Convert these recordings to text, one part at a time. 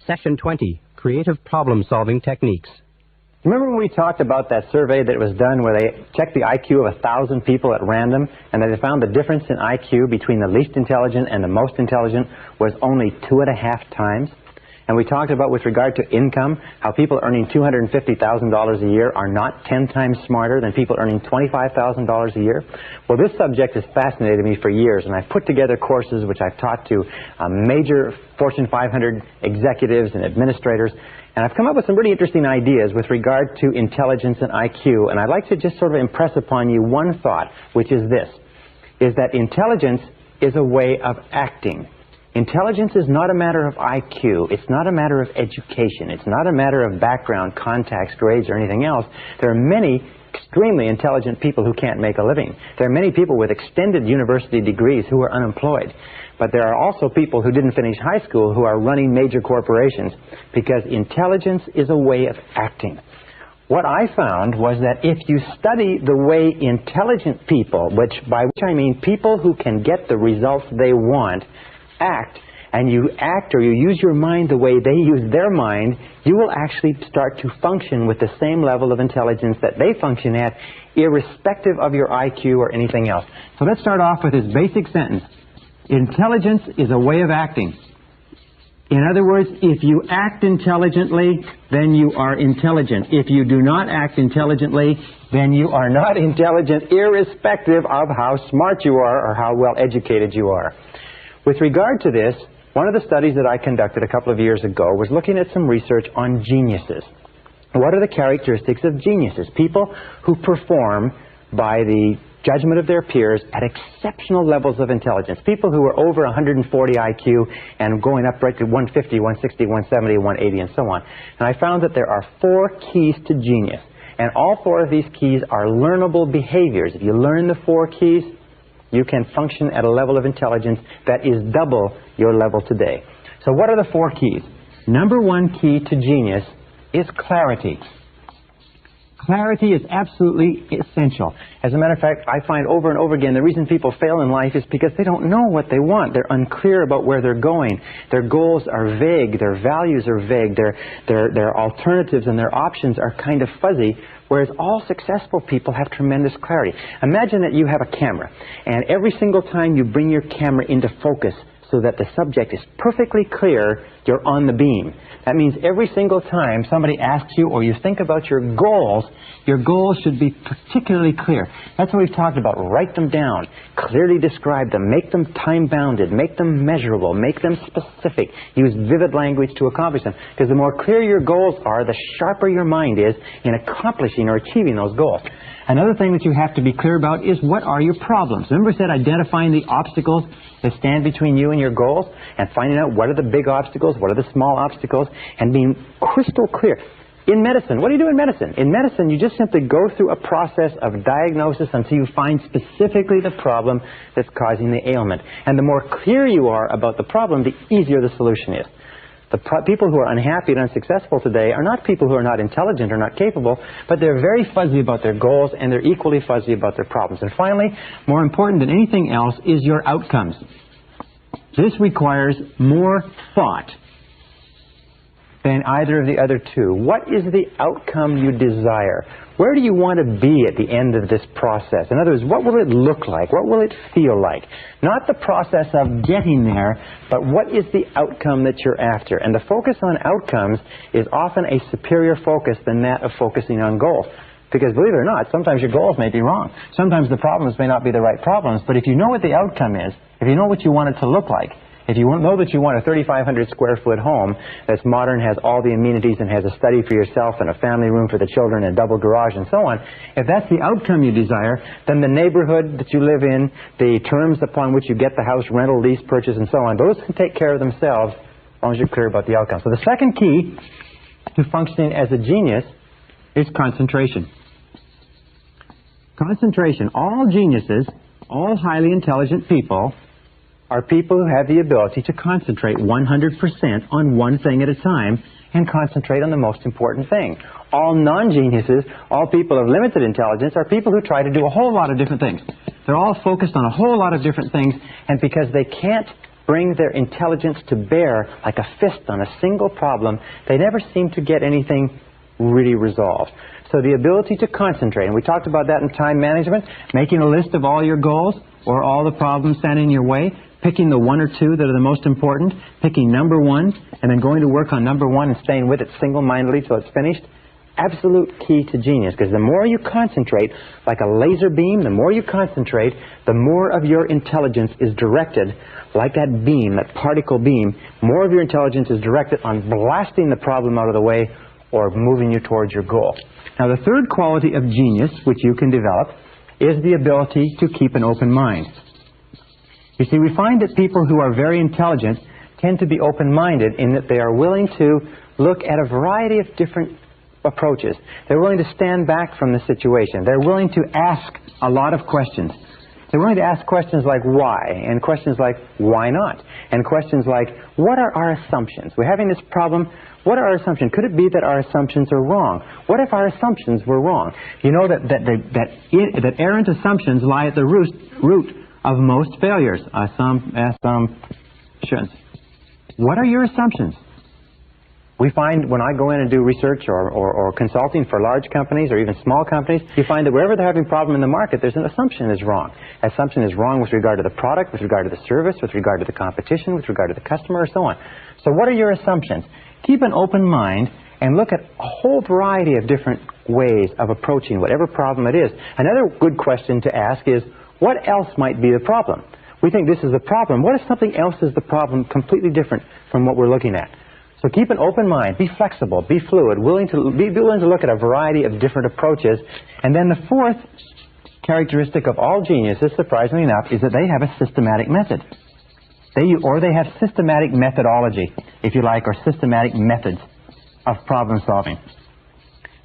Session 20, Creative Problem-Solving Techniques. Remember when we talked about that survey that was done where they checked the IQ of 1,000 people at random, and they found the difference in IQ between the least intelligent and the most intelligent was only 2.5 times? And we talked about, with regard to income, how people earning $250,000 a year are not 10 times smarter than people earning $25,000 a year. Well, this subject has fascinated me for years, and I've put together courses which I've taught to major Fortune 500 executives and administrators, and I've come up with some really interesting ideas with regard to intelligence and IQ, and I'd like to just sort of impress upon you one thought, which is this, is that intelligence is a way of acting. Intelligence is not a matter of IQ. It's not a matter of education. It's not a matter of background, contacts, grades, or anything else. There are many extremely intelligent people who can't make a living. There are many people with extended university degrees who are unemployed. But there are also people who didn't finish high school who are running major corporations, because intelligence is a way of acting. What I found was that if you study the way intelligent people, by which I mean people who can get the results they want, act, and you act or you use your mind the way they use their mind, you will actually start to function with the same level of intelligence that they function at, irrespective of your IQ or anything else. So let's start off with this basic sentence. Intelligence is a way of acting. In other words, if you act intelligently, then you are intelligent. If you do not act intelligently, then you are not intelligent, irrespective of how smart you are or how well educated you are. With regard to this, one of the studies that I conducted a couple of years ago was looking at some research on geniuses. What are the characteristics of geniuses? People who perform by the judgment of their peers at exceptional levels of intelligence. People who are over 140 IQ and going up right to 150, 160, 170, 180, and so on. And I found that there are 4 keys to genius. And all 4 of these keys are learnable behaviors. If you learn the 4 keys, you can function at a level of intelligence that is double your level today. So what are the 4 keys? Number 1 key to genius is clarity. Clarity is absolutely essential. As a matter of fact, I find over and over again the reason people fail in life is because they don't know what they want. They're unclear about where they're going. Their goals are vague. Their values are vague. Their alternatives and their options are kind of fuzzy, whereas all successful people have tremendous clarity. Imagine that you have a camera, and every single time you bring your camera into focus so that the subject is perfectly clear, you're on the beam. That means every single time somebody asks you or you think about your goals should be particularly clear. That's what we've talked about. Write them down, clearly describe them, make them time-bounded, make them measurable, make them specific, use vivid language to accomplish them. Because the more clear your goals are, the sharper your mind is in accomplishing or achieving those goals. Another thing that you have to be clear about is, what are your problems? Remember I said identifying the obstacles that stand between you and your goals, and finding out what are the big obstacles, what are the small obstacles, and being crystal clear. In medicine, what do you do in medicine? In medicine, you just simply go through a process of diagnosis until you find specifically the problem that's causing the ailment. And the more clear you are about the problem, the easier the solution is. The people who are unhappy and unsuccessful today are not people who are not intelligent or not capable, but they're very fuzzy about their goals, and they're equally fuzzy about their problems. And finally, more important than anything else, is your outcomes. This requires more thought than either of the other 2. What is the outcome you desire? Where do you want to be at the end of this process? In other words, what will it look like? What will it feel like? Not the process of getting there, but what is the outcome that you're after? And the focus on outcomes is often a superior focus than that of focusing on goals. Because believe it or not, sometimes your goals may be wrong. Sometimes the problems may not be the right problems, but if you know what the outcome is, if you know what you want it to look like, if you know that you want a 3,500 square foot home that's modern, has all the amenities, and has a study for yourself and a family room for the children and a double garage and so on, if that's the outcome you desire, then the neighborhood that you live in, the terms upon which you get the house, rental, lease, purchase, and so on, those can take care of themselves as long as you're clear about the outcome. So the second key to functioning as a genius is concentration. Concentration. All geniuses, all highly intelligent people, are people who have the ability to concentrate 100% on one thing at a time and concentrate on the most important thing. All non-geniuses, all people of limited intelligence, are people who try to do a whole lot of different things. They're all focused on a whole lot of different things, and because they can't bring their intelligence to bear like a fist on a single problem, they never seem to get anything really resolved. So the ability to concentrate, and we talked about that in time management, making a list of all your goals or all the problems standing in your way, picking the one or two that are the most important, picking number one, and then going to work on number one and staying with it single-mindedly till it's finished. Absolute key to genius, because the more you concentrate, like a laser beam, the more you concentrate, the more of your intelligence is directed, like that beam, that particle beam, more of your intelligence is directed on blasting the problem out of the way or moving you towards your goal. Now, the third quality of genius, which you can develop, is the ability to keep an open mind. You see, we find that people who are very intelligent tend to be open-minded in that they are willing to look at a variety of different approaches. They're willing to stand back from the situation. They're willing to ask a lot of questions. They're willing to ask questions like why, and questions like why not, and questions like what are our assumptions? We're having this problem. What are our assumptions? Could it be that our assumptions are wrong? What if our assumptions were wrong? You know that errant assumptions lie at the root of most failures. Assumptions. What are your assumptions? We find when I go in and do research or consulting for large companies or even small companies, you find that wherever they're having a problem in the market, there's an assumption is wrong. Assumption is wrong with regard to the product, with regard to the service, with regard to the competition, with regard to the customer, and so on. So what are your assumptions? Keep an open mind and look at a whole variety of different ways of approaching whatever problem it is. Another good question to ask is, what else might be the problem? We think this is the problem. What if something else is the problem completely different from what we're looking at? So keep an open mind, be flexible, be fluid, be willing to look at a variety of different approaches. And then the fourth characteristic of all geniuses, surprisingly enough, is that they have a systematic method. They have systematic methodology, if you like, or systematic methods of problem solving.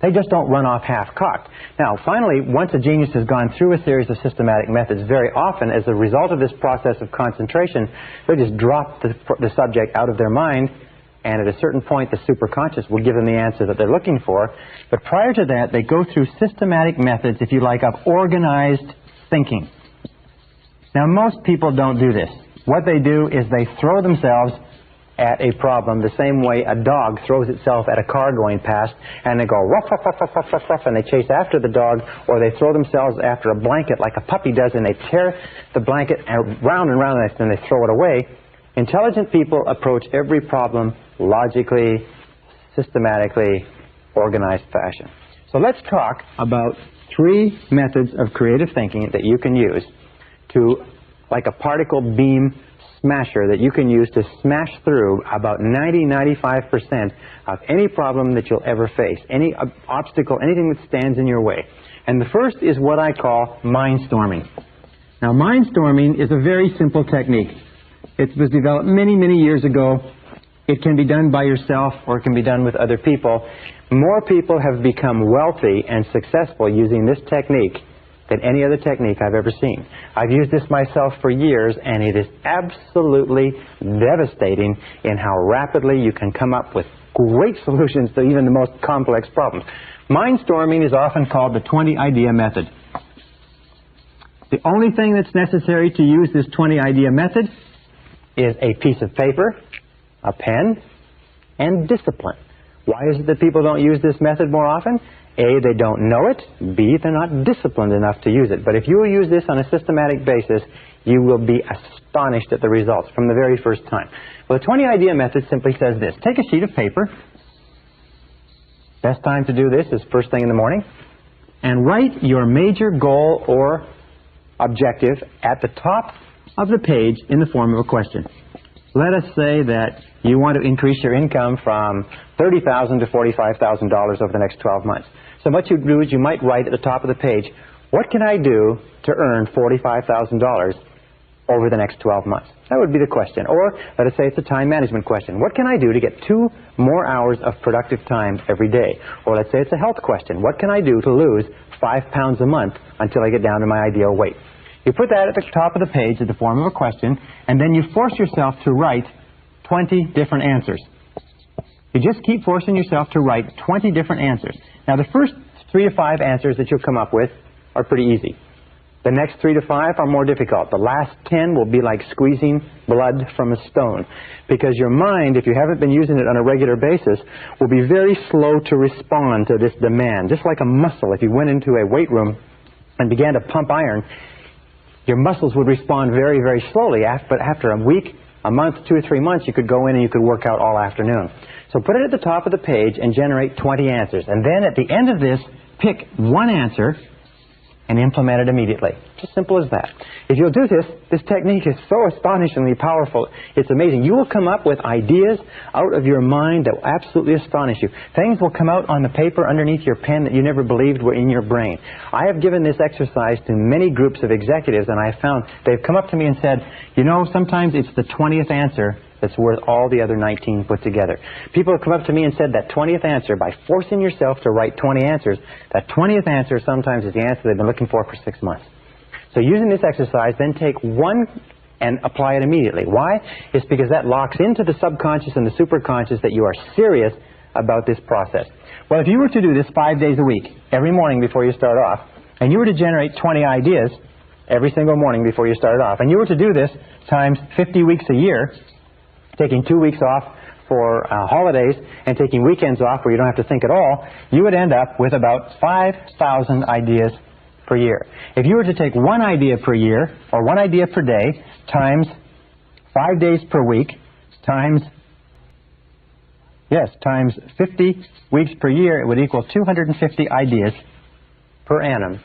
They just don't run off half-cocked. Now, finally, once a genius has gone through a series of systematic methods, very often, as a result of this process of concentration, they just drop the subject out of their mind, and at a certain point, the superconscious will give them the answer that they're looking for. But prior to that, they go through systematic methods, if you like, of organized thinking. Now, most people don't do this. What they do is they throw themselves at a problem the same way a dog throws itself at a car going past, and they go ruff, ruff, ruff, ruff, ruff, ruff, ruff, and they chase after the dog, or they throw themselves after a blanket like a puppy does, and they tear the blanket round and round, and they throw it away. Intelligent people approach every problem logically, systematically, organized fashion. So let's talk about three methods of creative thinking that you can use to, like a particle beam smasher, that you can use to smash through about 90-95% of any problem that you'll ever face, any obstacle, anything that stands in your way. And the first is what I call mindstorming. Now, mindstorming is a very simple technique. It was developed many, many years ago. It can be done by yourself or it can be done with other people. More people have become wealthy and successful using this technique than any other technique I've ever seen. I've used this myself for years, and it is absolutely devastating in how rapidly you can come up with great solutions to even the most complex problems. Mindstorming is often called the 20-idea method. The only thing that's necessary to use this 20-idea method is a piece of paper, a pen, and discipline. Why is it that people don't use this method more often? A, they don't know it. B, they're not disciplined enough to use it. But if you will use this on a systematic basis, you will be astonished at the results from the very first time. Well, the 20-idea method simply says this. Take a sheet of paper. Best time to do this is first thing in the morning. And write your major goal or objective at the top of the page in the form of a question. Let us say that you want to increase your income from $30,000 to $45,000 over the next 12 months. So what you do is you might write at the top of the page, what can I do to earn $45,000 over the next 12 months? That would be the question. Or let us say it's a time management question. What can I do to get 2 more hours of productive time every day? Or let's say it's a health question. What can I do to lose 5 pounds a month until I get down to my ideal weight? You put that at the top of the page in the form of a question, and then you force yourself to write 20 different answers. You just keep forcing yourself to write 20 different answers. Now, the first 3 to 5 answers that you'll come up with are pretty easy. The next 3 to 5 are more difficult. The last 10 will be like squeezing blood from a stone, because your mind, if you haven't been using it on a regular basis, will be very slow to respond to this demand. Just like a muscle, if you went into a weight room and began to pump iron, your muscles would respond very, very slowly. But after a week, a month, 2 or 3 months, you could go in and you could work out all afternoon. So put it at the top of the page and generate 20 answers. And then at the end of this, pick one answer and implement it immediately. Just simple as that. If you'll do this, this technique is so astonishingly powerful. It's amazing. You will come up with ideas out of your mind that will absolutely astonish you. Things will come out on the paper underneath your pen that you never believed were in your brain. I have given this exercise to many groups of executives, and I found they've come up to me and said, you know, sometimes it's the 20th answer that's worth all the other 19 put together. People have come up to me and said that 20th answer, by forcing yourself to write 20 answers, that 20th answer sometimes is the answer they've been looking for 6 months. So using this exercise, then take one and apply it immediately. Why? It's because that locks into the subconscious and the superconscious that you are serious about this process. Well, if you were to do this 5 days a week, every morning before you start off, and you were to generate 20 ideas every single morning before you started off, and you were to do this times 50 weeks a year, taking 2 weeks off for holidays and taking weekends off where you don't have to think at all, you would end up with about 5,000 ideas per year. If you were to take one idea per year, or one idea per day, times 5 days per week, times 50 weeks per year, it would equal 250 ideas per annum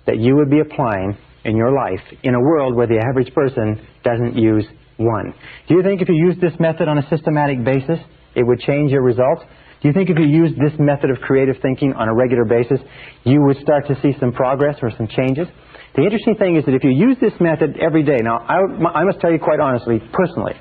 that you would be applying in your life in a world where the average person doesn't use one. Do you think if you used this method on a systematic basis, it would change your results? Do you think if you used this method of creative thinking on a regular basis, you would start to see some progress or some changes? The interesting thing is that if you use this method every day, now I must tell you quite honestly, personally,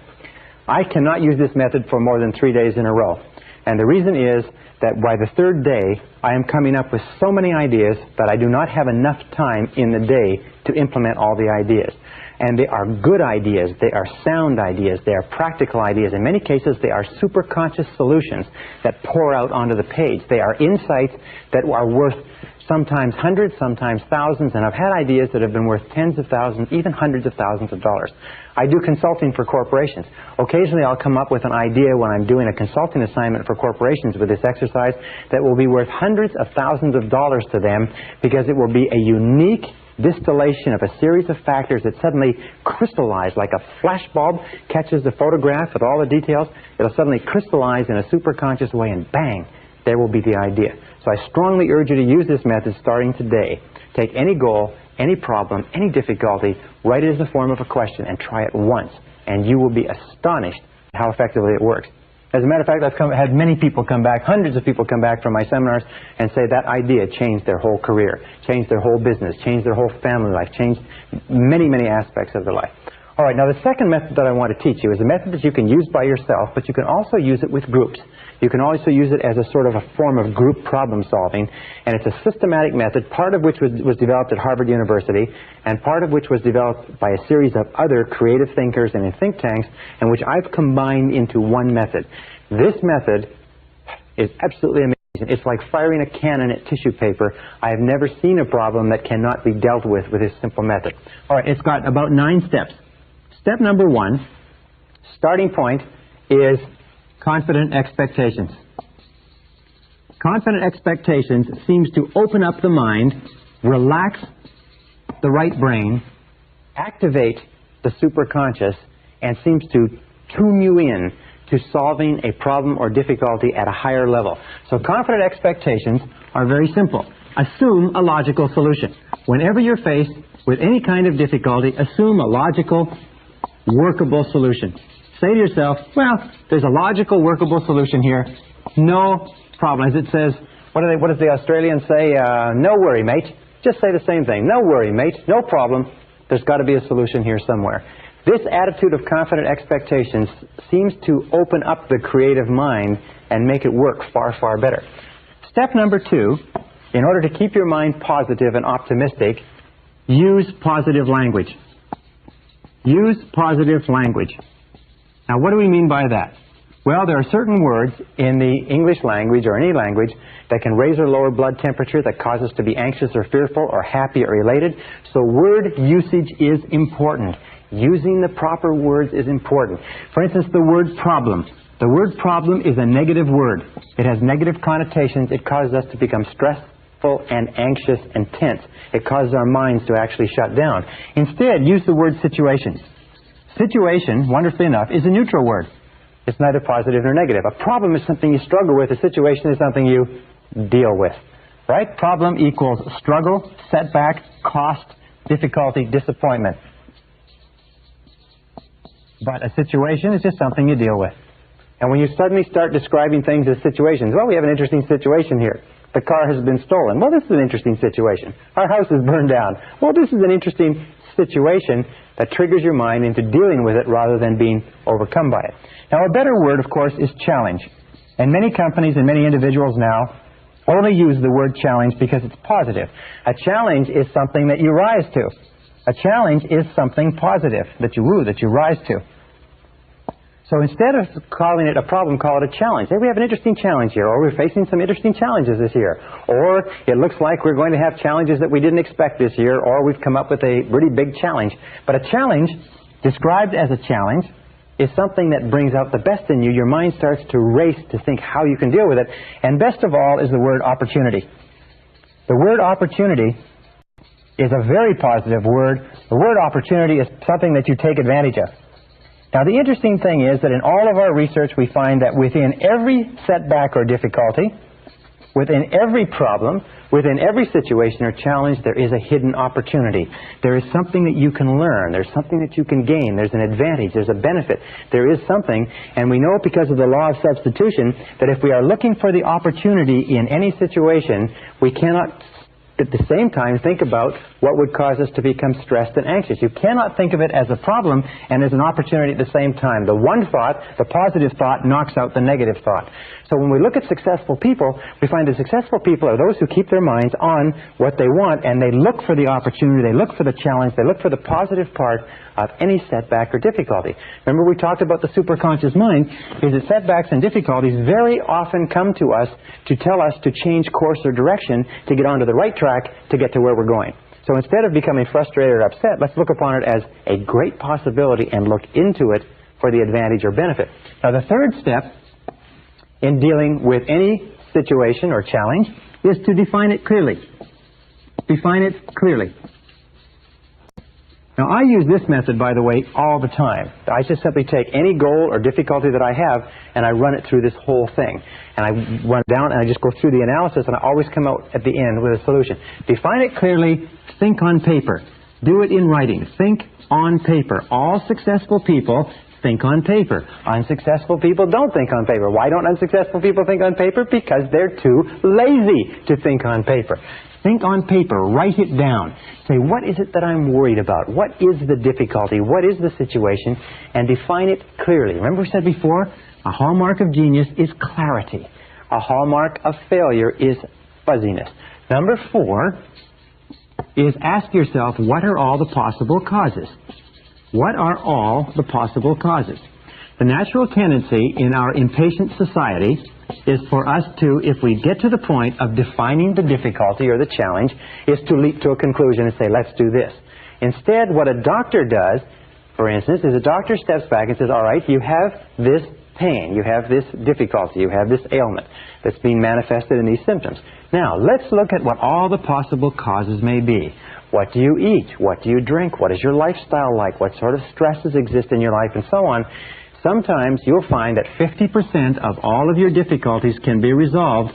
I cannot use this method for more than 3 days in a row. And the reason is that by the third day, I am coming up with so many ideas that I do not have enough time in the day to implement all the ideas. And they are good ideas, they are sound ideas, they are practical ideas. In many cases, they are superconscious solutions that pour out onto the page. They are insights that are worth sometimes hundreds, sometimes thousands, and I've had ideas that have been worth tens of thousands, even hundreds of thousands of dollars. I do consulting for corporations. Occasionally I'll come up with an idea when I'm doing a consulting assignment for corporations with this exercise that will be worth hundreds of thousands of dollars to them, because it will be a unique distillation of a series of factors that suddenly crystallize like a flash bulb catches the photograph with all the details. It'll suddenly crystallize in a superconscious way, and bang, there will be the idea. So I strongly urge you to use this method starting today. Take any goal, any problem, any difficulty, write it as the form of a question and try it once, and you will be astonished at how effectively it works. As a matter of fact, I've had many people come back, hundreds of people come back from my seminars and say that idea changed their whole career, changed their whole business, changed their whole family life, changed many, many aspects of their life. All right, now the second method that I want to teach you is a method that you can use by yourself, but you can also use it with groups. You can also use it as a sort of a form of group problem solving, and it's a systematic method, part of which was developed at Harvard University, and part of which was developed by a series of other creative thinkers and in think tanks, and which I've combined into one method. This method is absolutely amazing. It's like firing a cannon at tissue paper. I have never seen a problem that cannot be dealt with this simple method. All right, it's got about 9 steps. Step number 1, starting point, is confident expectations. Confident expectations seems to open up the mind, relax the right brain, activate the superconscious, and seems to tune you in to solving a problem or difficulty at a higher level. So confident expectations are very simple. Assume a logical solution. Whenever you're faced with any kind of difficulty, assume a logical, workable solution. Say to yourself, well, there's a logical, workable solution here. No problem. As it says, what does the Australians say? No worry, mate. Just say the same thing. No worry, mate. No problem. There's got to be a solution here somewhere. This attitude of confident expectations seems to open up the creative mind and make it work far, far better. Step number 2, in order to keep your mind positive and optimistic, use positive language. Use positive language. Now, what do we mean by that? Well, there are certain words in the English language or any language that can raise or lower blood temperature, that cause us to be anxious or fearful or happy or elated. So word usage is important. Using the proper words is important. For instance, the word problem. The word problem is a negative word. It has negative connotations. It causes us to become stressful and anxious and tense. It causes our minds to actually shut down. Instead, use the word situation. Situation, wonderfully enough, is a neutral word. It's neither positive nor negative. A problem is something you struggle with. A situation is something you deal with. Right? Problem equals struggle, setback, cost, difficulty, disappointment. But a situation is just something you deal with. And when you suddenly start describing things as situations, well, we have an interesting situation here. The car has been stolen. Well, this is an interesting situation. Our house is burned down. Well, this is an interesting situation that triggers your mind into dealing with it rather than being overcome by it. Now, a better word, of course, is challenge. And many companies and many individuals now only use the word challenge because it's positive. A challenge is something that you rise to. A challenge is something positive that you rise to. So instead of calling it a problem, call it a challenge. Hey, we have an interesting challenge here, or we're facing some interesting challenges this year. Or it looks like we're going to have challenges that we didn't expect this year, or we've come up with a really big challenge. But a challenge, described as a challenge, is something that brings out the best in you. Your mind starts to race to think how you can deal with it. And best of all is the word opportunity. The word opportunity is a very positive word. The word opportunity is something that you take advantage of. Now, the interesting thing is that in all of our research, we find that within every setback or difficulty, within every problem, within every situation or challenge, there is a hidden opportunity. There is something that you can learn. There's something that you can gain. There's an advantage. There's a benefit. There is something, and we know because of the law of substitution that if we are looking for the opportunity in any situation, we cannot at the same time think about what would cause us to become stressed and anxious. You cannot think of it as a problem and as an opportunity at the same time. The one thought, the positive thought, knocks out the negative thought. So when we look at successful people, we find that successful people are those who keep their minds on what they want, and they look for the opportunity, they look for the challenge, they look for the positive part of any setback or difficulty. Remember, we talked about the superconscious mind, is that setbacks and difficulties very often come to us to tell us to change course or direction, to get onto the right track, to get to where we're going. So instead of becoming frustrated or upset, let's look upon it as a great possibility and look into it for the advantage or benefit. Now, the third step in dealing with any situation or challenge is to define it clearly. Define it clearly. Now, I use this method, by the way, all the time. I just simply take any goal or difficulty that I have, and I run it through this whole thing. And I run down, and I just go through the analysis, and I always come out at the end with a solution. Define it clearly. Think on paper. Do it in writing. Think on paper. All successful people think on paper. Unsuccessful people don't think on paper. Why don't unsuccessful people think on paper? Because they're too lazy to think on paper. Think on paper. Write it down. Say, what is it that I'm worried about? What is the difficulty? What is the situation? And define it clearly. Remember we said before, a hallmark of genius is clarity. A hallmark of failure is fuzziness. Number 4 is ask yourself, what are all the possible causes? What are all the possible causes? The natural tendency in our impatient society is for us to, if we get to the point of defining the difficulty or the challenge, is to leap to a conclusion and say, let's do this. Instead, what a doctor does, for instance, is a doctor steps back and says, all right, you have this pain, you have this difficulty, you have this ailment that's being manifested in these symptoms. Now, let's look at what all the possible causes may be. What do you eat? What do you drink? What is your lifestyle like? What sort of stresses exist in your life, and so on? Sometimes you'll find that 50% of all of your difficulties can be resolved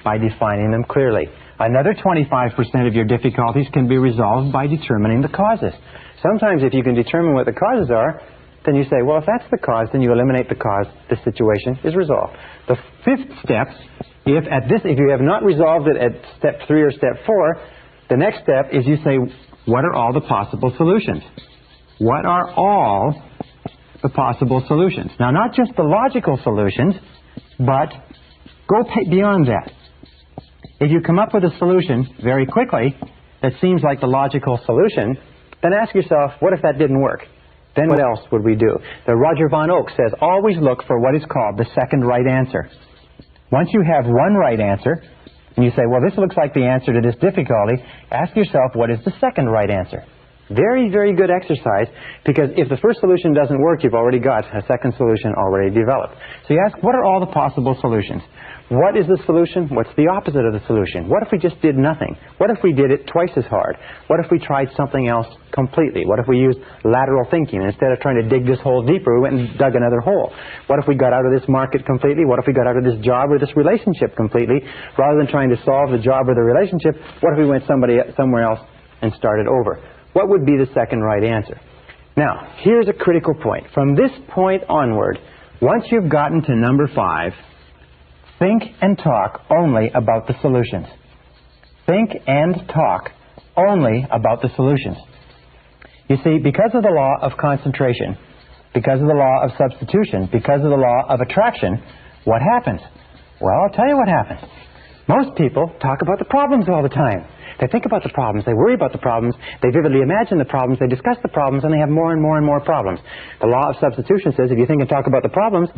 by defining them clearly. Another 25% of your difficulties can be resolved by determining the causes. Sometimes if you can determine what the causes are, then you say, well, if that's the cause, then you eliminate the cause, the situation is resolved. The 5th step, if you have not resolved it at step 3 or step 4, the next step is you say, what are all the possible solutions? What are all the possible solutions? Now, not just the logical solutions, but go beyond that. If you come up with a solution very quickly that seems like the logical solution, then ask yourself, what if that didn't work? then what else would we do? The Roger Von Oak says, always look for what is called the second right answer. Once you have one right answer, and you say, well, this looks like the answer to this difficulty, ask yourself, what is the second right answer? Very, very good exercise, because if the first solution doesn't work, you've already got a second solution already developed. So you ask, what are all the possible solutions? What is the solution? What's the opposite of the solution? What if we just did nothing? What if we did it twice as hard? What if we tried something else completely? What if we used lateral thinking? Instead of trying to dig this hole deeper, we went and dug another hole. What if we got out of this market completely? What if we got out of this job or this relationship completely? Rather than trying to solve the job or the relationship, what if we went somewhere else and started over? What would be the second right answer? Now, here's a critical point. From this point onward, once you've gotten to number 5, think and talk only about the solutions. Think and talk only about the solutions. You see, because of the law of concentration, because of the law of substitution, because of the law of attraction, what happens? Well, I'll tell you what happens. Most people talk about the problems all the time. They think about the problems, they worry about the problems, they vividly imagine the problems, they discuss the problems, and they have more and more and more problems. The law of substitution says if you think and talk about the problems,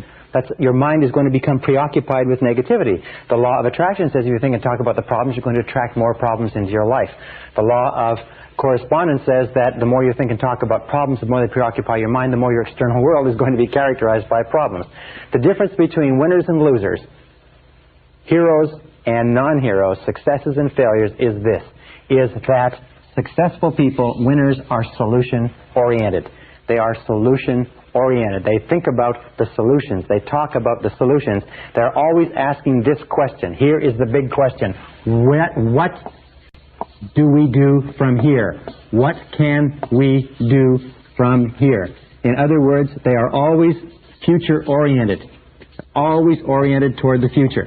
your mind is going to become preoccupied with negativity. The law of attraction says if you think and talk about the problems, you're going to attract more problems into your life. The law of correspondence says that the more you think and talk about problems, the more they preoccupy your mind, the more your external world is going to be characterized by problems. The difference between winners and losers, heroes and non-heroes, successes and failures is this, is that successful people, winners, are solution-oriented. They are solution-oriented. They think about the solutions. They talk about the solutions. They're always asking this question. Here is the big question. What do we do from here? What can we do from here? In other words, they are always future-oriented, always oriented toward the future.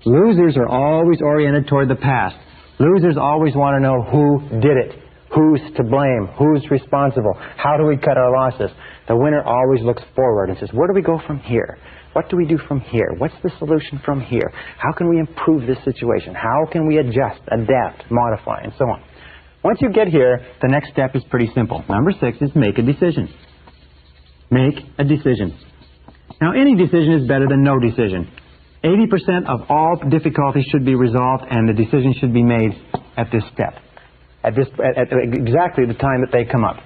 Losers are always oriented toward the past. Losers always want to know who did it, who's to blame, who's responsible, how do we cut our losses. The winner always looks forward and says, where do we go from here? What do we do from here? What's the solution from here? How can we improve this situation? How can we adjust, adapt, modify, and so on? Once you get here, the next step is pretty simple. Number 6 is make a decision. Make a decision. Now, any decision is better than no decision. 80% of all difficulties should be resolved, and the decision should be made at this step, at exactly the time that they come up.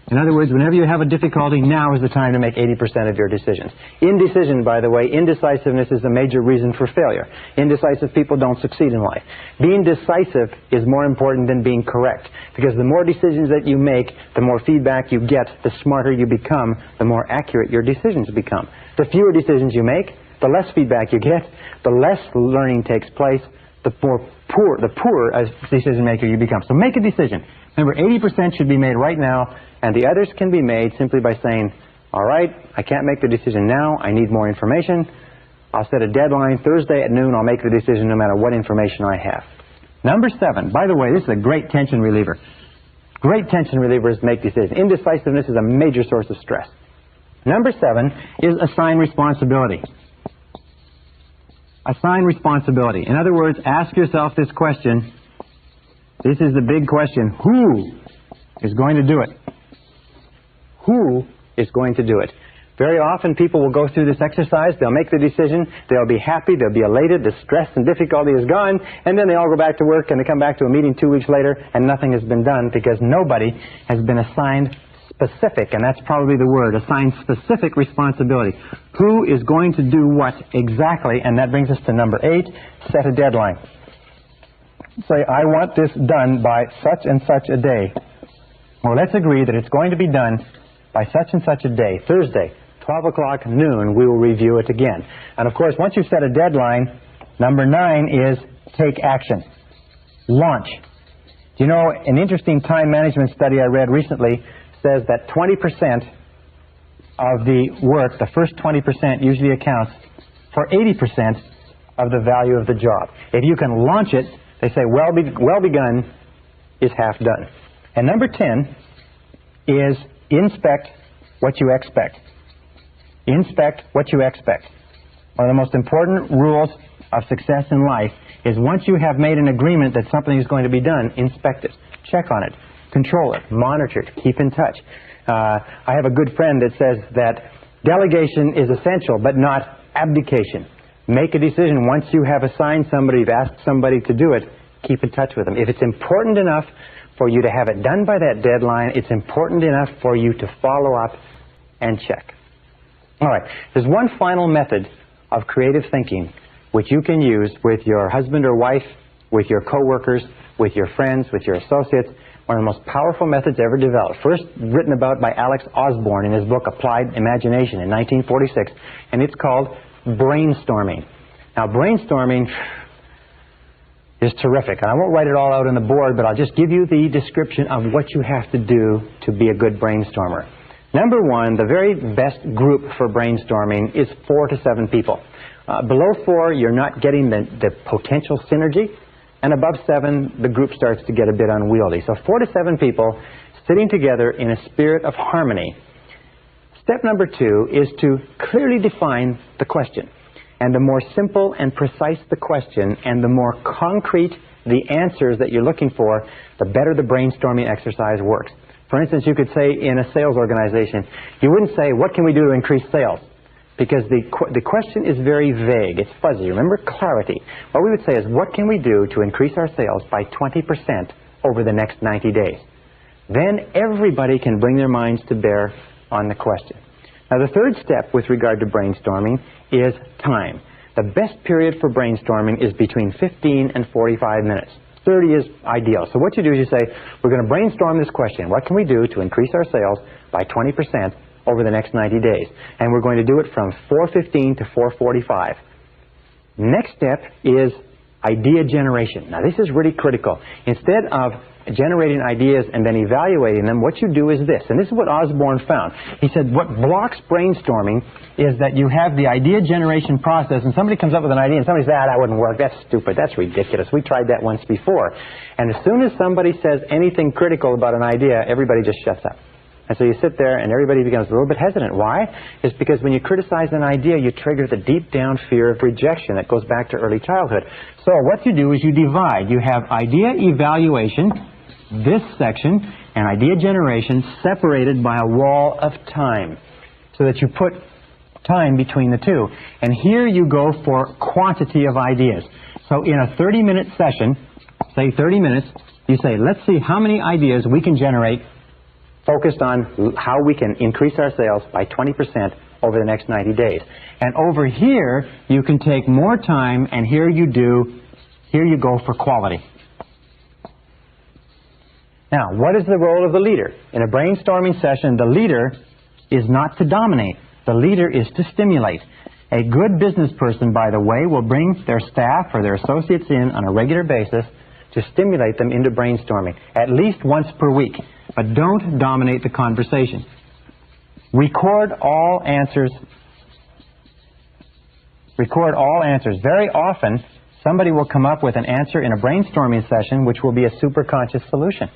In other words, whenever you have a difficulty, now is the time to make 80% of your decisions. Indecision, by the way, indecisiveness is a major reason for failure. Indecisive people don't succeed in life. Being decisive is more important than being correct, because the more decisions that you make, the more feedback you get, the smarter you become, the more accurate your decisions become. The fewer decisions you make, the less feedback you get, the less learning takes place, the poorer as decision maker you become. So make a decision. Remember, 80% should be made right now, and the others can be made simply by saying, all right, I can't make the decision now, I need more information. I'll set a deadline, Thursday at noon, I'll make the decision no matter what information I have. Number 7, by the way, this is a great tension reliever. Great tension relievers make decisions. Indecisiveness is a major source of stress. Number 7 is assign responsibility. Assign responsibility. In other words, ask yourself this question. This is the big question. Who is going to do it? Who is going to do it? Very often people will go through this exercise, they'll make the decision, they'll be happy, they'll be elated, the stress and difficulty is gone, and then they all go back to work and they come back to a meeting 2 weeks later and nothing has been done because nobody has been assigned specific, and that's probably the word, assign specific responsibility. Who is going to do what exactly? And that brings us to number 8, set a deadline. Say, I want this done by such and such a day. Well, let's agree that it's going to be done by such and such a day, Thursday, 12 o'clock noon, we will review it again. And of course, once you've set a deadline, number 9 is take action. Launch. Do you know, an interesting time management study I read recently says that 20% of the work, the first 20% usually accounts for 80% of the value of the job. If you can launch it, they say well begun is half done. And number 10 is inspect what you expect. Inspect what you expect. One of the most important rules of success in life is once you have made an agreement that something is going to be done, inspect it, check on it, control it, monitor it, keep in touch. I have a good friend that says that delegation is essential, but not abdication. Make a decision. Once you have assigned somebody, you've asked somebody to do it, keep in touch with them. If it's important enough for you to have it done by that deadline, it's important enough for you to follow up and check. All right, there's one final method of creative thinking which you can use with your husband or wife, with your coworkers, with your friends, with your associates. One of the most powerful methods ever developed. First written about by Alex Osborne in his book Applied Imagination in 1946, and it's called brainstorming. Now, brainstorming is terrific. And I won't write it all out on the board, but I'll just give you the description of what you have to do to be a good brainstormer. Number one, the very best group for brainstorming is 4 to 7 people. Below 4, you're not getting the potential synergy, and above 7, the group starts to get a bit unwieldy. So 4 to 7 people sitting together in a spirit of harmony. Step number 2 is to clearly define the question. And the more simple and precise the question, and the more concrete the answers that you're looking for, the better the brainstorming exercise works. For instance, you could say in a sales organization, you wouldn't say, what can we do to increase sales? Because the question is very vague. It's fuzzy. Remember, clarity. What we would say is, what can we do to increase our sales by 20% over the next 90 days? Then everybody can bring their minds to bear on the question. Now, the third step with regard to brainstorming is time. The best period for brainstorming is between 15 and 45 minutes. 30 is ideal. So what you do is you say, we're going to brainstorm this question. What can we do to increase our sales by 20% over the next 90 days? And we're going to do it from 4:15 to 4:45. Next step is idea generation. Now, this is really critical. Instead of generating ideas and then evaluating them, what you do is this. And this is what Osborne found. He said what blocks brainstorming is that you have the idea generation process, and somebody comes up with an idea and somebody says, that wouldn't work, that's stupid, that's ridiculous, we tried that once before. And as soon as somebody says anything critical about an idea, everybody just shuts up. And so you sit there and everybody becomes a little bit hesitant. Why? It's because when you criticize an idea, you trigger the deep down fear of rejection that goes back to early childhood. So what you do is you divide. You have idea evaluation, this section, and idea generation separated by a wall of time, so that you put time between the two. And here you go for quantity of ideas. So in a 30-minute session, say 30 minutes, you say, let's see how many ideas we can generate focused on how we can increase our sales by 20% over the next 90 days. And over here, you can take more time, and here you go for quality. Now, what is the role of the leader? In a brainstorming session, the leader is not to dominate. The leader is to stimulate. A good business person, by the way, will bring their staff or their associates in on a regular basis to stimulate them into brainstorming, at least once per week. But don't dominate the conversation. Record all answers. Record all answers. Very often, somebody will come up with an answer in a brainstorming session which will be a superconscious solution.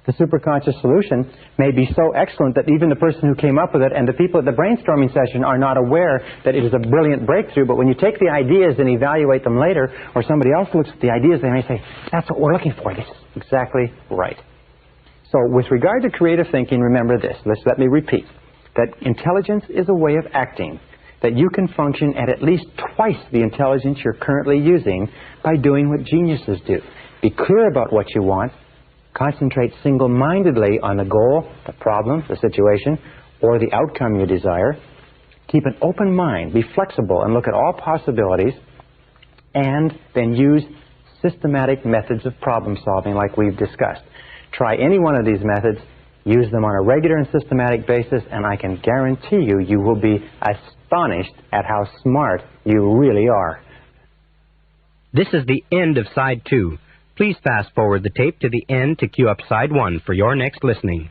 The superconscious solution may be so excellent that even the person who came up with it and the people at the brainstorming session are not aware that it is a brilliant breakthrough. But when you take the ideas and evaluate them later, or somebody else looks at the ideas, they may say, that's what we're looking for. This is exactly right. So with regard to creative thinking, remember this. Let me repeat. That intelligence is a way of acting. That you can function at least twice the intelligence you're currently using by doing what geniuses do. Be clear about what you want. Concentrate single-mindedly on the goal, the problem, the situation, or the outcome you desire. Keep an open mind. Be flexible and look at all possibilities. And then use systematic methods of problem solving like we've discussed. Try any one of these methods, use them on a regular and systematic basis, and I can guarantee you, you will be astonished at how smart you really are. This is the end of Side 2. Please fast forward the tape to the end to cue up Side 1 for your next listening.